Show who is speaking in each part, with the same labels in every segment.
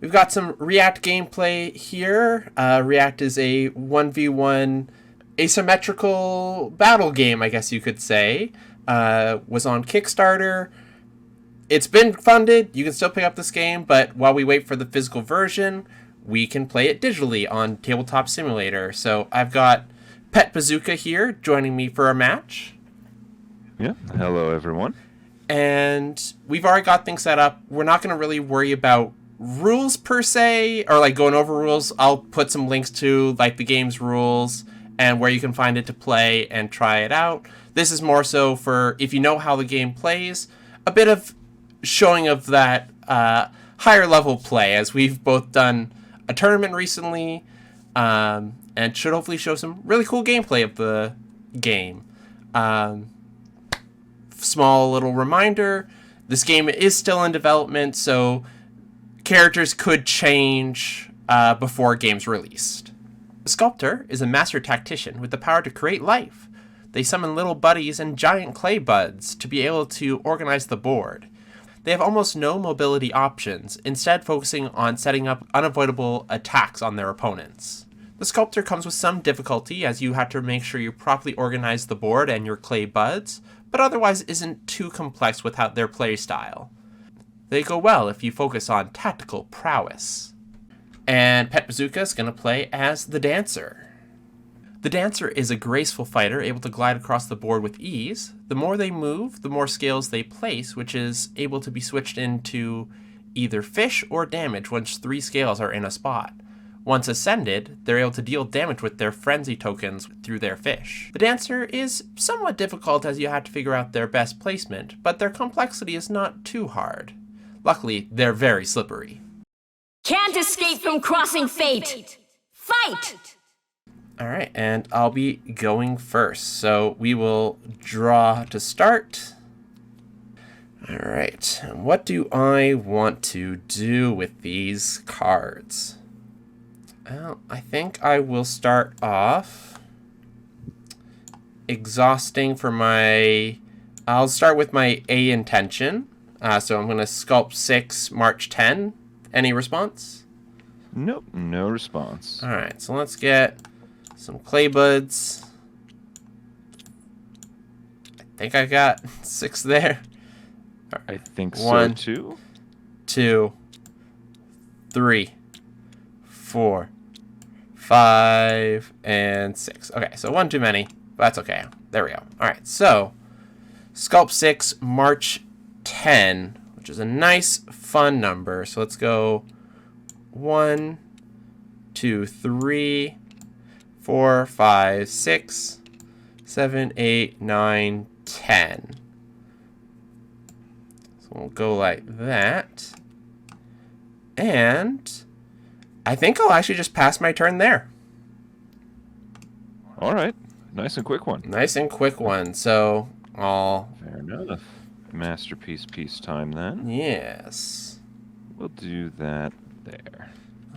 Speaker 1: we've got some React gameplay here. React is a 1v1 asymmetrical battle game, I guess you could say. Was on Kickstarter. It's been funded. You can still pick up this game, but while we wait for the physical version, we can play it digitally on Tabletop Simulator. So I've got Petbazooka here joining me for a match.
Speaker 2: Yeah, hello everyone.
Speaker 1: And we've already got things set up. We're not going to really worry about rules per se, or like going over rules. I'll put some links to like the game's rules and where you can find it to play and try it out. This is more so for if you know how the game plays, a bit of showing of that higher level play, as we've both done a tournament recently, and should hopefully show some really cool gameplay of the game. Small little reminder, this game is still in development, so characters could change before game's released. The Sculptor is a master tactician with the power to create life. They summon little buddies and giant clay buds to be able to organize the board. They have almost no mobility options, instead focusing on setting up unavoidable attacks on their opponents. The Sculptor comes with some difficulty, as you have to make sure you properly organize the board and your clay buds, but otherwise isn't too complex without their playstyle. They go well if you focus on tactical prowess. And Petbazooka is going to play as the Dancer. The Dancer is a graceful fighter able to glide across the board with ease. The more they move, the more scales they place, which is able to be switched into either fish or damage once 3 scales are in a spot. Once ascended, they're able to deal damage with their frenzy tokens through their fish. The Dancer is somewhat difficult as you have to figure out their best placement, but their complexity is not too hard. Luckily, they're very slippery.
Speaker 3: Can't escape from crossing fate! Fight!
Speaker 1: Alright, and I'll be going first, so we will draw to start. Alright, what do I want to do with these cards? Well, I think I will start off exhausting for my... I'll start with my A intention. So I'm going to sculpt 6, March 10. Any response?
Speaker 2: Nope, no response.
Speaker 1: Alright, so let's get some clay buds. I think I got 6 there.
Speaker 2: I think
Speaker 1: 1,
Speaker 2: so too.
Speaker 1: 2, 3, 4, 5, and 6. Okay, so 1 too many, but that's okay. There we go. Alright, so Sculpt 6, March 10, which is a nice, fun number. So let's go 1, 2, 3, 4, 5, 6, 7, 8, 9, 10. So we'll go like that. And I think I'll actually just pass my turn there.
Speaker 2: All right, nice and quick one.
Speaker 1: Nice and quick one. So I'll...
Speaker 2: Fair enough. Masterpiece peacetime then.
Speaker 1: Yes.
Speaker 2: We'll do that there.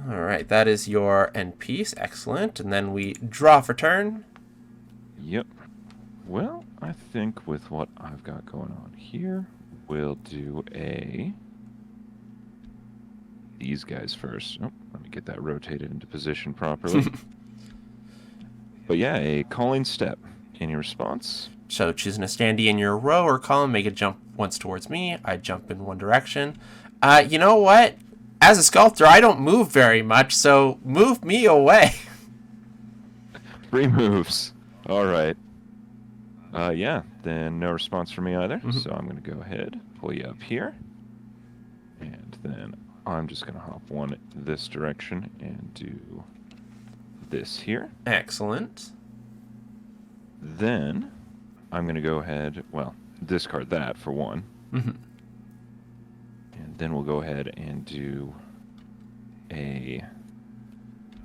Speaker 1: All right, that is your end piece. Excellent. And then we draw for turn.
Speaker 2: Yep. Well, I think with what I've got going on here, we'll do these guys first. Oh, let me get that rotated into position properly. But yeah, a calling step. Any response?
Speaker 1: So choosing a standee in your row or column, make it jump once towards me. I jump in one direction. You know what? As a sculptor, I don't move very much, so move me away.
Speaker 2: 3 moves. All right. Yeah, then no response from me either.
Speaker 1: Mm-hmm.
Speaker 2: So I'm going to go ahead, pull you up here. And then I'm just going to hop one this direction and do this here.
Speaker 1: Excellent.
Speaker 2: Then I'm going to go ahead, well, discard that for 1.
Speaker 1: Mm-hmm.
Speaker 2: And then we'll go ahead and do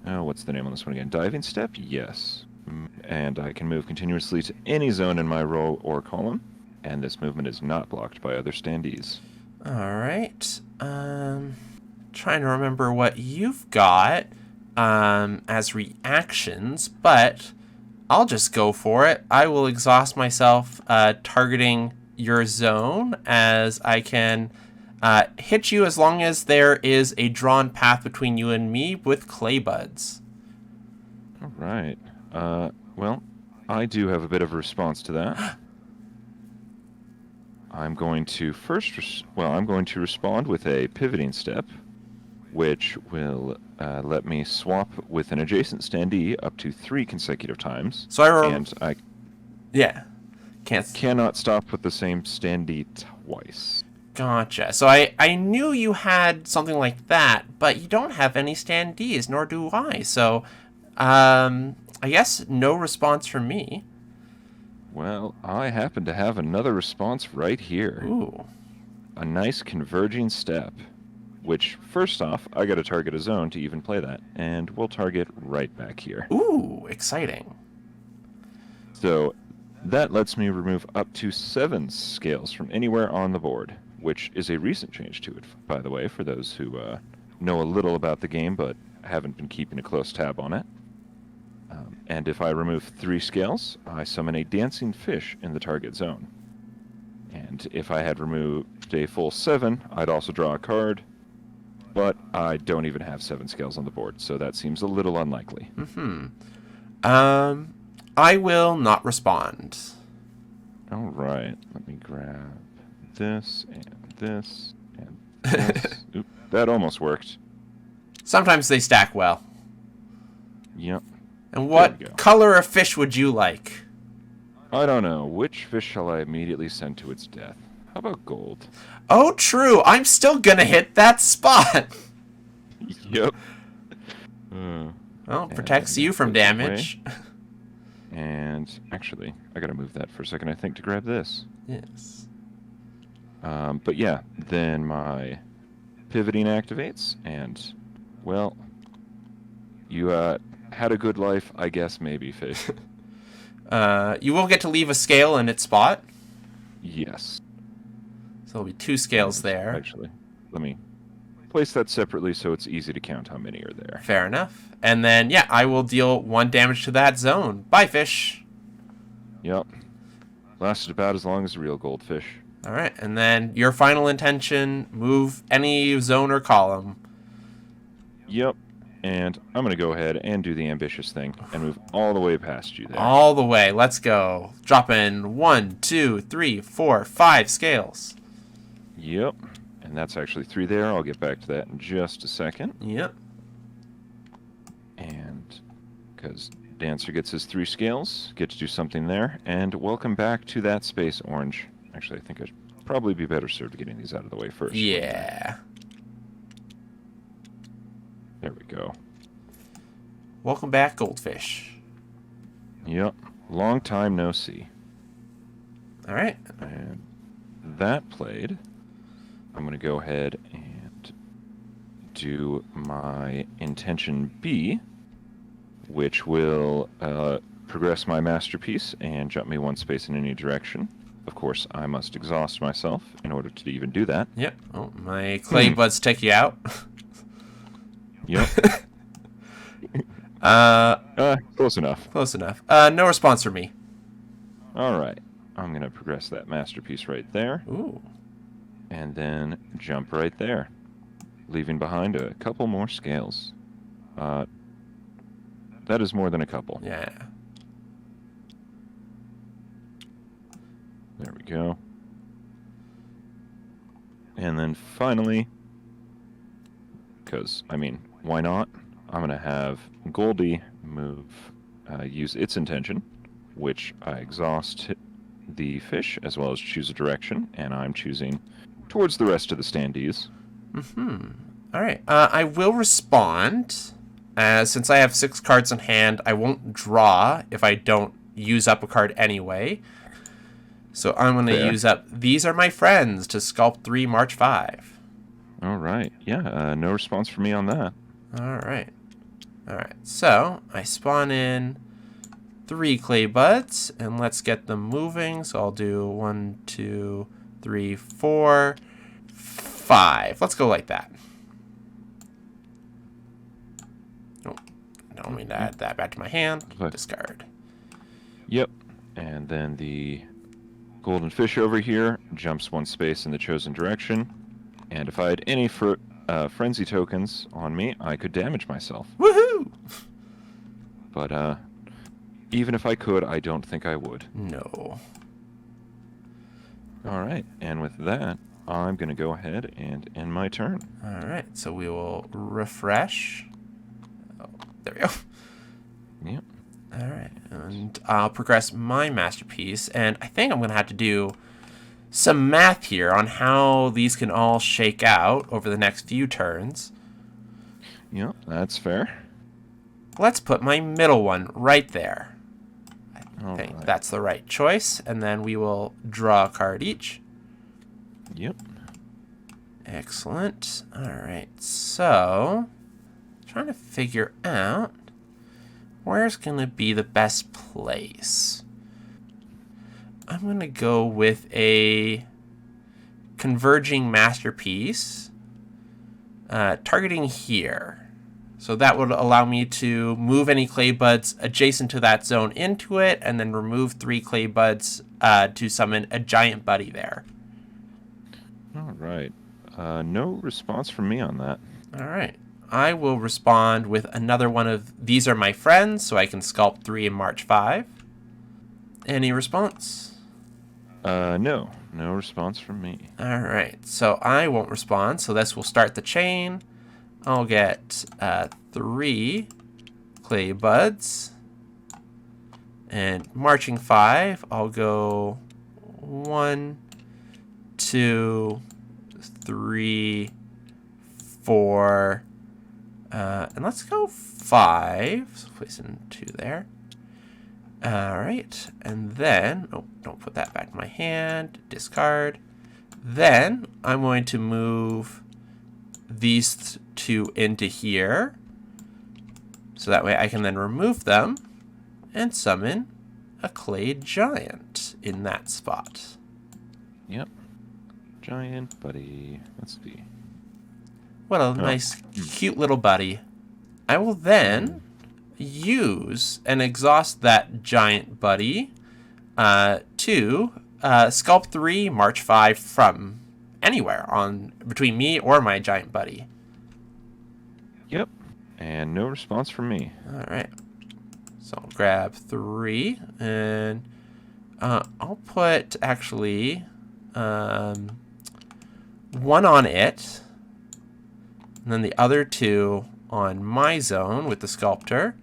Speaker 2: what's the name on this one again? Diving step? Yes. And I can move continuously to any zone in my row or column, and this movement is not blocked by other standees.
Speaker 1: All right. Trying to remember what you've got as reactions, but I'll just go for it. I will exhaust myself targeting your zone, as I can hit you as long as there is a drawn path between you and me with clay buds.
Speaker 2: All right. Well, I do have a bit of a response to that. I'm going to I'm going to respond with a pivoting step, which will let me swap with an adjacent standee up to 3 consecutive times.
Speaker 1: So
Speaker 2: and I cannot stop with the same standee twice.
Speaker 1: Gotcha. So I knew you had something like that, but you don't have any standees, nor do I. So, I guess no response from me.
Speaker 2: Well, I happen to have another response right here.
Speaker 1: Ooh.
Speaker 2: A nice converging step, which, first off, I gotta target a zone to even play that, and we'll target right back here.
Speaker 1: Ooh, exciting.
Speaker 2: So, that lets me remove up to 7 scales from anywhere on the board, which is a recent change to it, by the way, for those who know a little about the game but haven't been keeping a close tab on it. And if I remove 3 scales, I summon a dancing fish in the target zone. And if I had removed a full 7, I'd also draw a card, but I don't even have 7 scales on the board, so that seems a little unlikely.
Speaker 1: I will not respond.
Speaker 2: All right, let me grab this and this and this. Oop, that almost worked.
Speaker 1: Sometimes they stack well.
Speaker 2: Yep.
Speaker 1: And what color of fish would you like?
Speaker 2: I don't know. Which fish shall I immediately send to its death? How about gold?
Speaker 1: Oh, true. I'm still gonna hit that spot.
Speaker 2: Yep.
Speaker 1: Well, protects you from damage.
Speaker 2: And actually, I gotta move that for a second, I think, to grab this.
Speaker 1: Yes.
Speaker 2: But yeah, then my pivoting activates, and, well, you had a good life, I guess, maybe, fish.
Speaker 1: You will get to leave a scale in its spot.
Speaker 2: Yes.
Speaker 1: So there'll be 2 scales there.
Speaker 2: Actually, let me place that separately so it's easy to count how many are there.
Speaker 1: Fair enough. And then, yeah, I will deal 1 damage to that zone. Bye, fish.
Speaker 2: Yep. Lasted about as long as a real goldfish.
Speaker 1: All right, and then your final intention, move any zone or column.
Speaker 2: Yep. And I'm going to go ahead and do the ambitious thing and move all the way past you there.
Speaker 1: All the way. Let's go. Drop in 1, 2, 3, 4, 5 scales.
Speaker 2: Yep. And that's actually 3 there. I'll get back to that in just a second.
Speaker 1: Yep.
Speaker 2: And because Dancer gets his 3 scales, get to do something there. And welcome back to that space, Orange. Actually, I think I'd probably be better served getting these out of the way first.
Speaker 1: Yeah.
Speaker 2: There we go.
Speaker 1: Welcome back, Goldfish.
Speaker 2: Yep. Long time no see.
Speaker 1: All right.
Speaker 2: And that played, I'm going to go ahead and do my intention B, which will progress my masterpiece and jump me 1 space in any direction. Of course, I must exhaust myself in order to even do that.
Speaker 1: Yep. Oh, my clay buds take you out.
Speaker 2: Yep. Close enough.
Speaker 1: Close enough. No response from me.
Speaker 2: All right. I'm going to progress that masterpiece right there.
Speaker 1: Ooh.
Speaker 2: And then jump right there, leaving behind a couple more scales. That is more than a couple.
Speaker 1: Yeah.
Speaker 2: There we go. And then finally, because, I mean, why not? I'm going to have Goldie use its intention, which I exhaust the fish, as well as choose a direction, and I'm choosing towards the rest of the standees.
Speaker 1: All right. I will respond. Since I have 6 cards in hand, I won't draw if I don't use up a card anyway. So I'm going to use up These Are My Friends to Sculpt 3 March 5.
Speaker 2: All right. Yeah, no response from me on that.
Speaker 1: All right. All right. So I spawn in 3 clay buds, and let's get them moving. So I'll do 1, 2, 3, 4, 5. Let's go like that. Oh, I don't mean to add that back to my hand. Discard.
Speaker 2: Yep. And then the golden fish over here jumps 1 space in the chosen direction. And if I had any frenzy tokens on me, I could damage myself.
Speaker 1: Woohoo!
Speaker 2: But even if I could, I don't think I would.
Speaker 1: No.
Speaker 2: All right, and with that, I'm going to go ahead and end my turn.
Speaker 1: All right, so we will refresh. Oh, there we go.
Speaker 2: Yep.
Speaker 1: All right, and I'll progress my masterpiece, and I think I'm going to have to do some math here on how these can all shake out over the next few turns.
Speaker 2: Yep, that's fair.
Speaker 1: Let's put my middle one right there. I
Speaker 2: All
Speaker 1: think
Speaker 2: right.
Speaker 1: that's the right choice, and then we will draw a card each.
Speaker 2: Yep.
Speaker 1: Excellent. All right, so trying to figure out where's going to be the best place. I'm going to go with a converging masterpiece, targeting here. So that would allow me to move any clay buds adjacent to that zone into it, and then remove 3 clay buds to summon a giant buddy there.
Speaker 2: All right. No response from me on that.
Speaker 1: All right. I will respond with another one of these are my friends, so I can sculpt 3 and march 5. Any response?
Speaker 2: No. No response from me.
Speaker 1: All right. So I won't respond, so this will start the chain. I'll get 3 clay buds. And marching 5, I'll go 1, 2, 3, 4, and let's go 5. So place in 2 there. All right, and then, oh, don't put that back in my hand. Discard. Then I'm going to move these 2 into here, so that way I can then remove them and summon a clay giant in that spot.
Speaker 2: Yep. Giant buddy. Let's see.
Speaker 1: What a nice, cute little buddy. I will then use and exhaust that giant buddy to sculpt 3, march 5 from anywhere on between me or my giant buddy.
Speaker 2: Yep. And no response from me.
Speaker 1: All right. So I'll grab 3 and I'll put actually 1 on it, and then the other 2 on my zone with the Sculptor.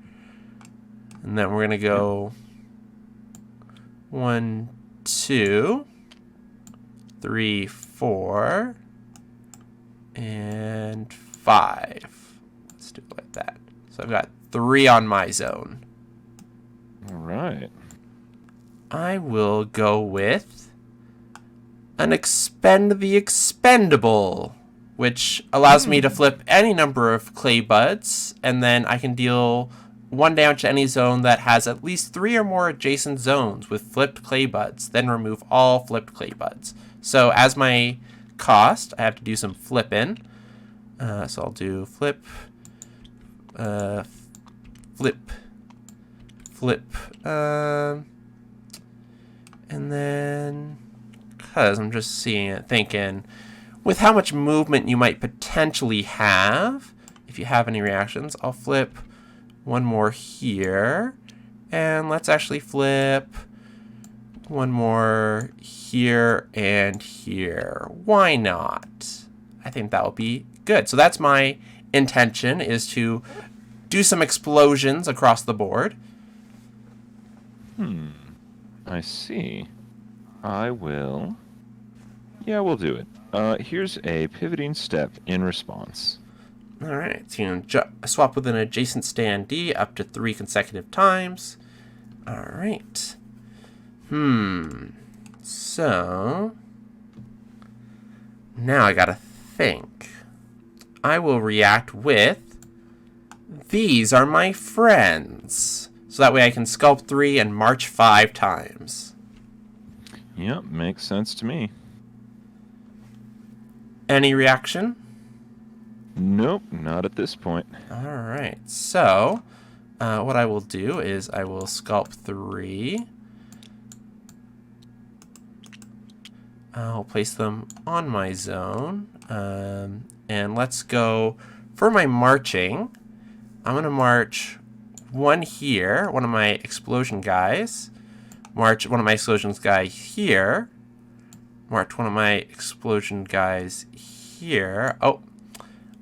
Speaker 1: And then we're going to go 1, 2, 3, 4, and 5. Let's do it like that. So I've got 3 on my zone.
Speaker 2: All right.
Speaker 1: I will go with an Expend the Expendable, which allows me to flip any number of clay buds, and then I can deal 1 damage to any zone that has at least 3 or more adjacent zones with flipped clay buds, then remove all flipped clay buds. So as my cost, I have to do some flipping. So I'll do flip, and then, because I'm just seeing it, thinking, with how much movement you might potentially have, if you have any reactions, I'll flip 1 more here, and let's actually flip 1 more here and here. Why not? I think that will be good. So that's my intention, is to do some explosions across the board.
Speaker 2: I see. I will. Yeah, we'll do it. Here's a pivoting step in response.
Speaker 1: All right, so you can swap with an adjacent standee up to 3 consecutive times. All right. So now I gotta think. I will react with these are my friends. So that way I can sculpt 3 and march 5 times.
Speaker 2: Yep, makes sense to me.
Speaker 1: Any reaction?
Speaker 2: Nope, not at this point.
Speaker 1: All right, so what I will do is I will sculpt 3. I'll place them on my zone, And let's go for my marching. I'm going to march one here, one of my explosion guys. March one of my explosions guy here. March one of my explosion guys here. Oh,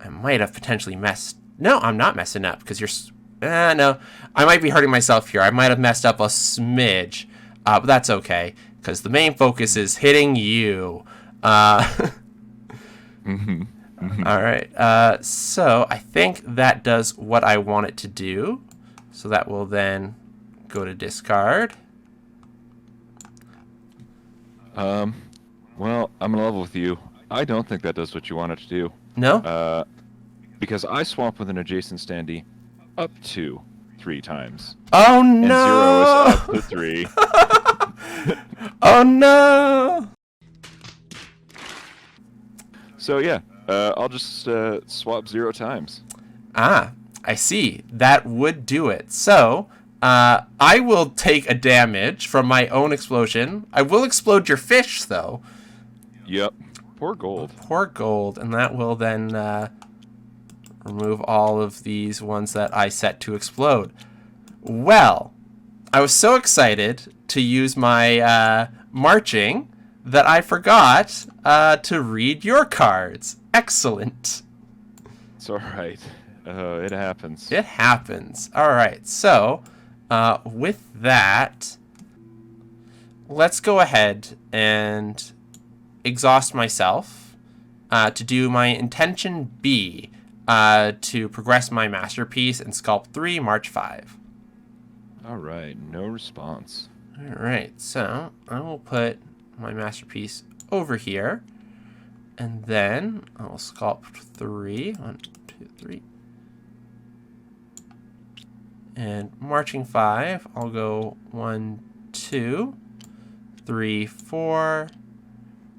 Speaker 1: I might have potentially messed. No, I'm not messing up because you're. No, I might be hurting myself here. I might have messed up a smidge, but that's okay because the main focus is hitting you. All right. So I think that does what I want it to do. So that will then go to discard.
Speaker 2: Well, I'm gonna level with you. I don't think that does what you want it to do.
Speaker 1: No?
Speaker 2: Because I swap with an adjacent standee up to 3 times.
Speaker 1: Oh
Speaker 2: And
Speaker 1: no!
Speaker 2: 0 is up to 3.
Speaker 1: Oh no!
Speaker 2: So yeah, I'll just swap 0 times.
Speaker 1: Ah, I see. That would do it. So, I will take a damage from my own explosion. I will explode your fish, though.
Speaker 2: Yep. Poor gold.
Speaker 1: Poor gold. And that will then remove all of these ones that I set to explode. Well, I was so excited to use my marching that I forgot to read your cards. Excellent.
Speaker 2: It's alright. It happens.
Speaker 1: It happens. All right. So, with that, let's go ahead and exhaust myself to do my intention B to progress my masterpiece and sculpt 3, March 5.
Speaker 2: Alright, no response.
Speaker 1: All right. So, I will put my masterpiece over here, and then I'll sculpt 3. 1, 2, 3. And marching 5, I'll go 1, 2, 3, 4,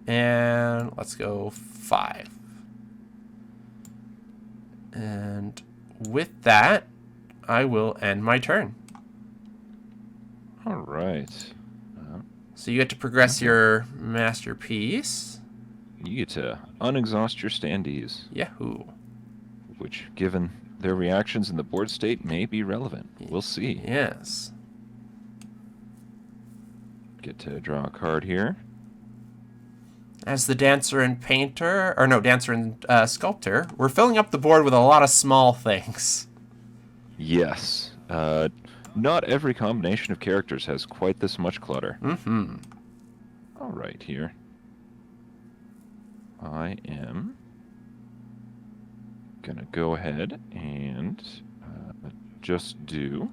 Speaker 1: and let's go 5. And with that, I will end my turn.
Speaker 2: Alright.
Speaker 1: So you get to progress your masterpiece.
Speaker 2: You get to unexhaust your standees,
Speaker 1: Yahoo!
Speaker 2: which, given their reactions in the board state, may be relevant. We'll see.
Speaker 1: Yes.
Speaker 2: Get to draw a card here.
Speaker 1: As the dancer and painter, or no, dancer and sculptor, we're filling up the board with a lot of small things.
Speaker 2: Yes. Not every combination of characters has quite this much clutter.
Speaker 1: Mm-hmm.
Speaker 2: All right, here. I am gonna go ahead and just do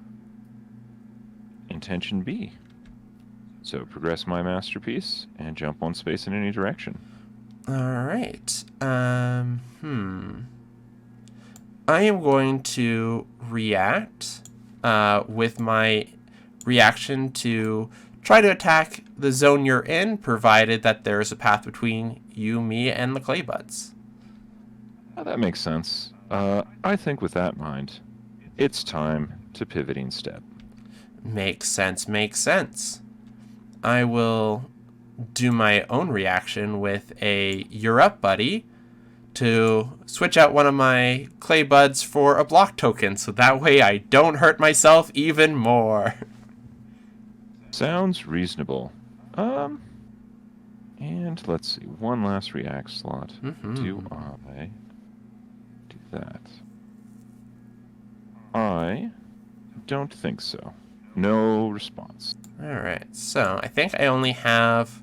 Speaker 2: intention B. So progress my masterpiece and jump 1 space in any direction.
Speaker 1: All right. I am going to react with my reaction to try to attack the zone you're in, provided that there is a path between you, me, and the clay buds.
Speaker 2: Oh, that makes sense. I think with that in mind, it's time to pivoting step.
Speaker 1: Makes sense, makes sense. I will do my own reaction with a "You're up, buddy" to switch out one of my clay buds for a block token, so that way I don't hurt myself even more.
Speaker 2: Sounds reasonable. And let's see, one last react slot. Do I do that? I don't think so. No response.
Speaker 1: Alright, so I think I only have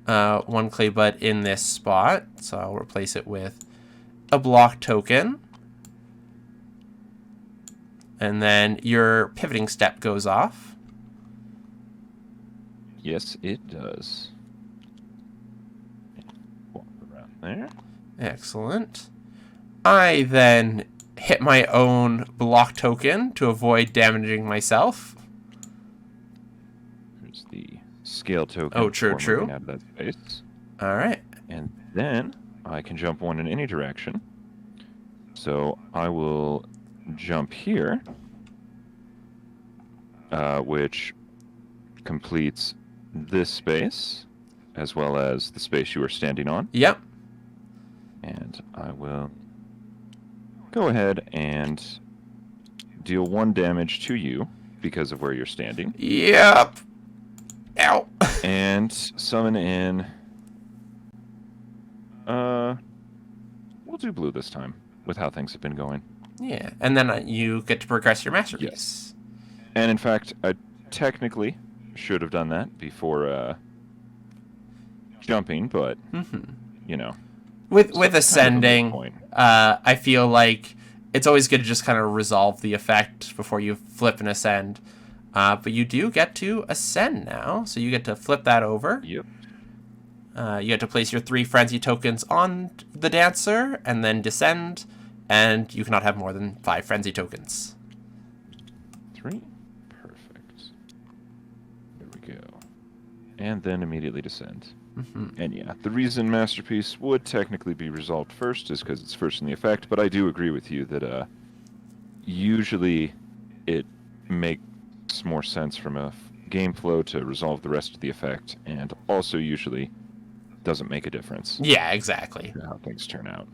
Speaker 1: 1 clay bud in this spot, so I'll replace it with a block token. And then your pivoting step goes off.
Speaker 2: Yes, it does. Walk around there.
Speaker 1: Excellent. I then hit my own block token to avoid damaging myself.
Speaker 2: There's the scale token.
Speaker 1: Oh, true,
Speaker 2: for
Speaker 1: true.
Speaker 2: moving out of that space.
Speaker 1: Alright.
Speaker 2: And then I can jump 1 in any direction. So I will jump here, which completes this space, as well as the space you were standing on.
Speaker 1: Yep.
Speaker 2: And I will go ahead and deal 1 damage to you because of where you're standing.
Speaker 1: Yep. Ow.
Speaker 2: And summon in... we'll do blue this time, with how things have been going.
Speaker 1: Yeah, and then you get to progress your masterpiece.
Speaker 2: Yes. And in fact, I technically should have done that before jumping, but, you know.
Speaker 1: With ascending, I feel like it's always good to just kind of resolve the effect before you flip and ascend. But you do get to ascend now, so you get to flip that over.
Speaker 2: Yep.
Speaker 1: You get to place your 3 frenzy tokens on the dancer, and then descend, and you cannot have more than 5 frenzy tokens.
Speaker 2: 3. Perfect. There we go. And then immediately descend. And yeah, the reason Masterpiece would technically be resolved first is because it's first in the effect, but I do agree with you that usually it makes more sense from a game flow to resolve the rest of the effect, and also usually doesn't make a difference.
Speaker 1: Yeah, exactly.
Speaker 2: How things turn out.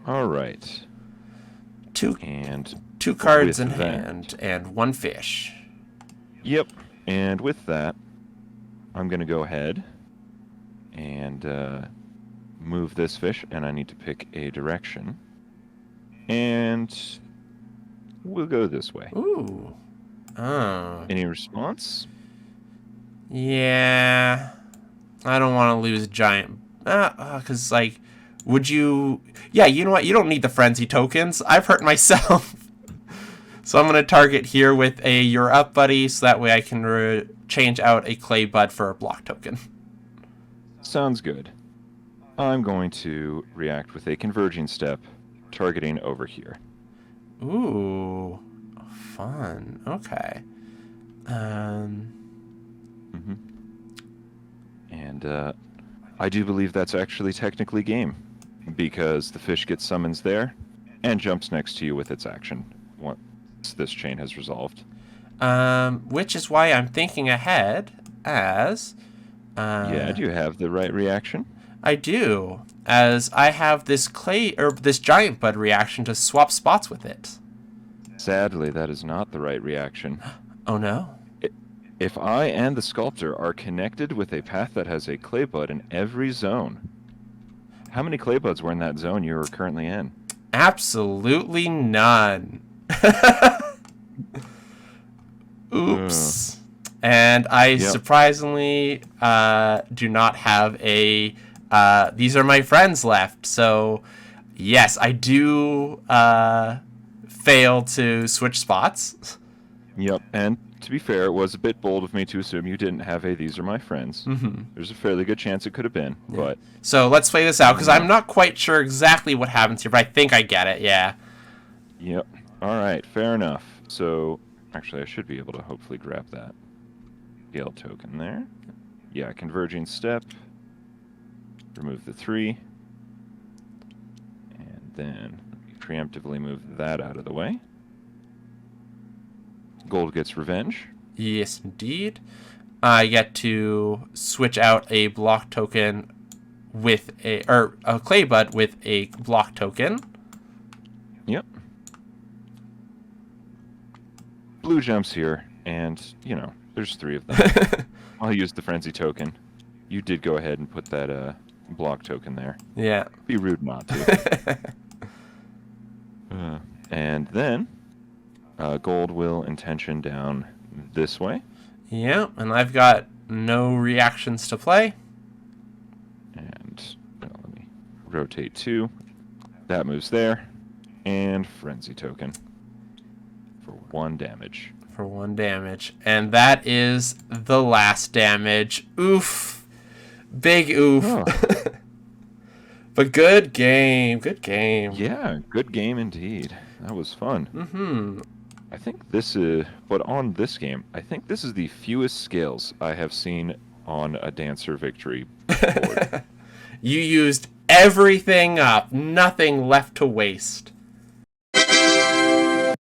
Speaker 2: All right.
Speaker 1: 2
Speaker 2: And
Speaker 1: cards in
Speaker 2: with that-
Speaker 1: hand and 1 fish.
Speaker 2: Yep. And with that, I'm going to go ahead and move this fish, and I need to pick a direction. And we'll go this way.
Speaker 1: Ooh. Oh.
Speaker 2: Any response?
Speaker 1: Yeah. I don't want to lose giant... because, like, would you... Yeah, you know what? You don't need the frenzy tokens. I've hurt myself. So I'm going to target here with a You're Up Buddy, so that way I can change out a Clay Bud for a block token.
Speaker 2: Sounds good. I'm going to react with a Converging Step, targeting over here.
Speaker 1: Ooh. Fun. Okay.
Speaker 2: And I do believe that's actually technically game, because the fish gets summons there and jumps next to you with its action once this chain has resolved.
Speaker 1: Which is why I'm thinking ahead as...
Speaker 2: Yeah, do you have the right reaction?
Speaker 1: I do, as I have this this giant bud reaction to swap spots with it.
Speaker 2: Sadly, that is not the right reaction.
Speaker 1: Oh no.
Speaker 2: If I and the Sculptor are connected with a path that has a clay bud in every zone, how many clay buds were in that zone you are currently in?
Speaker 1: Absolutely none. Oops. And I surprisingly do not have a these are my friends left. So yes, I do fail to switch spots.
Speaker 2: Yep, and to be fair, it was a bit bold of me to assume you didn't have a These Are My Friends. There's a fairly good chance it could have been, but...
Speaker 1: So let's play this out, because I'm not quite sure exactly what happens here, but I think I get it, yeah.
Speaker 2: Yep. Alright, fair enough. So, actually, I should be able to hopefully grab that Gale token there. Yeah, Converging Step. Remove the 3. And then preemptively move that out of the way. Gold gets revenge.
Speaker 1: Yes, indeed. I get to switch out a block token with a clay bud with a block token.
Speaker 2: Yep. Blue jumps here, and, you know, there's 3 of them. I'll use the frenzy token. You did go ahead and put that block token there.
Speaker 1: Yeah.
Speaker 2: Be rude not to. And then gold will intention down this way.
Speaker 1: Yeah, and I've got no reactions to play.
Speaker 2: And let me rotate 2. That moves there. And frenzy token for 1 damage.
Speaker 1: For 1 damage. And that is the last damage. Oof. Big oof.
Speaker 2: Oh.
Speaker 1: But good game. Good game.
Speaker 2: Yeah, good game indeed. That was fun.
Speaker 1: Mm-hmm.
Speaker 2: I think this is, but on this game, I think this is the fewest scales I have seen on a Dancer Victory board.
Speaker 1: You used everything up. Nothing left to waste.